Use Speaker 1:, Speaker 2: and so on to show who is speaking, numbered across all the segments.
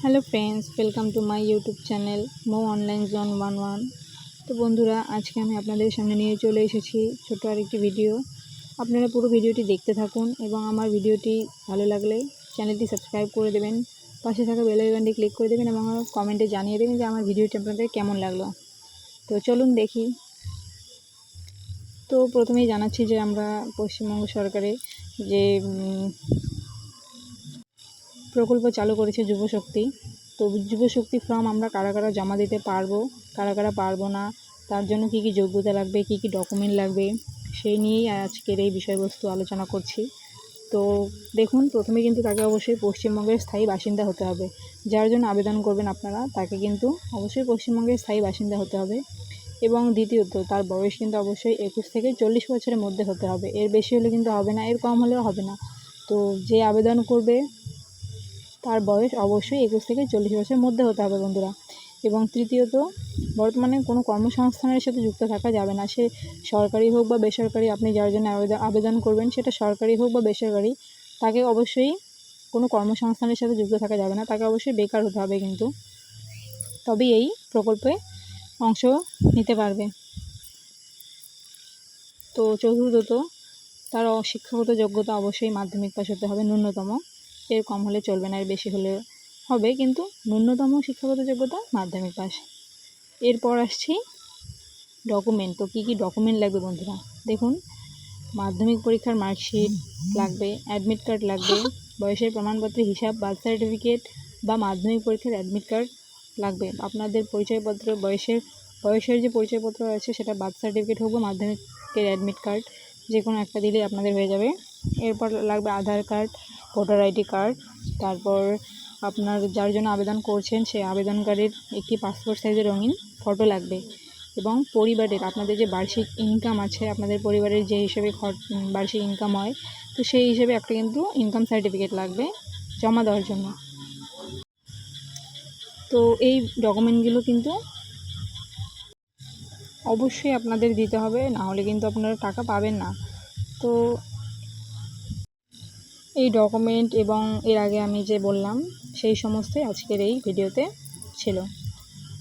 Speaker 1: Hello friends, welcome to my YouTube channel মো online zone 11। তো বন্ধুরা, আজকে আমি আপনাদের সামনে নিয়ে চলে এসেছি ছোট আরেকটি ভিডিও। আপনারা পুরো ভিডিওটি দেখতে থাকুন এবং আমার ভিডিওটি ভালো লাগলে চ্যানেলটি সাবস্ক্রাইব করে দেবেন, পাশে থাকা বেল আইকনটি ক্লিক করে দেবেন এবং আমার কমেন্টে জানিয়ে দেবেন যে আমার ভিডিওটি আপনাদের কেমন লাগলো। তো চলুন দেখি। তো প্রথমেই জানাচ্ছি যে আমরা পশ্চিমবঙ্গ সরকারের যে প্রকল্প চালু করেছে যুবশক্তি। তো যুবশক্তি ফর্ম আমরা কারা কারা জমা দিতে পারবো, কারা কারা পারবো না, তার জন্য কী কী যোগ্যতা লাগবে, কী কী ডকুমেন্ট লাগবে, সেই নিয়েই আজকের এই বিষয়বস্তু আলোচনা করছি। তো দেখুন, প্রথমে কিন্তু তাকে অবশ্যই পশ্চিমবঙ্গের স্থায়ী বাসিন্দা হতে হবে। যার জন্য আবেদন করবেন আপনারা, তাকে কিন্তু অবশ্যই পশ্চিমবঙ্গের স্থায়ী বাসিন্দা হতে হবে। এবং দ্বিতীয়ত, তার বয়স কিন্তু অবশ্যই 21 থেকে 40 বছরের মধ্যে হতে হবে। এর বেশি হলে কিন্তু হবে না, এর কম হলেও হবে না। তো যে আবেদন করবে তার বয়স অবশ্যই 21 থেকে 40 বছরের মধ্যে হতে হবে বন্ধুরা। এবং তৃতীয়ত, বর্তমানে কোনো কর্মসংস্থানের সাথে যুক্ত থাকা যাবে না। সে সরকারি হোক বা বেসরকারি, আপনি যার জন্য আবেদন করবেন সেটা সরকারি হোক বা বেসরকারি, তাকে অবশ্যই কোনো কর্মসংস্থানের সাথে যুক্ত থাকা যাবে না, তাকে অবশ্যই বেকার হতে হবে কিন্তু, তবেই এই প্রকল্পে অংশ নিতে পারবে। তো চতুর্থত, তার শিক্ষাগত যোগ্যতা অবশ্যই মাধ্যমিক পাস হতে হবে ন্যূনতম। এর কম হলে চলবে না, এর বেশি হলে হবে, কিন্তু ন্যূনতম শিক্ষাগত যোগ্যতা মাধ্যমিক পাস। এরপর আসছি ডকুমেন্ট। তো কী কী ডকুমেন্ট লাগবে বন্ধুরা দেখুন, মাধ্যমিক পরীক্ষার মার্কশিট লাগবে, অ্যাডমিট কার্ড লাগবে, বয়সের প্রমাণপত্রের হিসাব, বার্থ সার্টিফিকেট বা মাধ্যমিক পরীক্ষার অ্যাডমিট কার্ড লাগবে। আপনাদের পরিচয়পত্র, বয়সের যে পরিচয়পত্র আছে সেটা বার্থ সার্টিফিকেট হোক বা মাধ্যমিকের অ্যাডমিট কার্ড, যে কোনো একটা দিলেই আপনাদের হয়ে যাবে। এরপর লাগবে আধার কার্ড, ভোটার আইডি কার্ড, তারপর আপনার যার জন্য আবেদন করছেন সেই আবেদনকারীর একটি পাসপোর্ট সাইজের রঙিন ফটো লাগবে। এবং পরিবারের আপনাদের যে বার্ষিক ইনকাম আছে, আপনাদের পরিবারের যে হিসেবে বার্ষিক ইনকাম হয়, তো সেই হিসেবে একটা কিন্তু ইনকাম সার্টিফিকেট লাগবে জমা দেওয়ার জন্য। তো এই ডকুমেন্টগুলো কিন্তু অবশ্যই আপনাদের দিতে হবে, না হলে কিন্তু আপনারা টাকা পাবেন না। তো এই ডকুমেন্ট এবং এর আগে আমি যে বললাম সেই সমস্তই আজকের এই ভিডিওতে ছিল।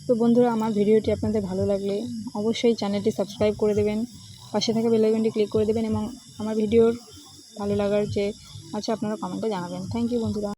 Speaker 1: তো বন্ধুরা, আমার ভিডিওটি আপনাদের ভালো লাগলে অবশ্যই চ্যানেলটি সাবস্ক্রাইব করে দেবেন, পাশে থাকা বেল আইকনটি ক্লিক করে দেবেন এবং আমার ভিডিওর ভালো লাগার যে আছে আপনারা কমেন্টে জানাবেন। থ্যাংক ইউ বন্ধুরা।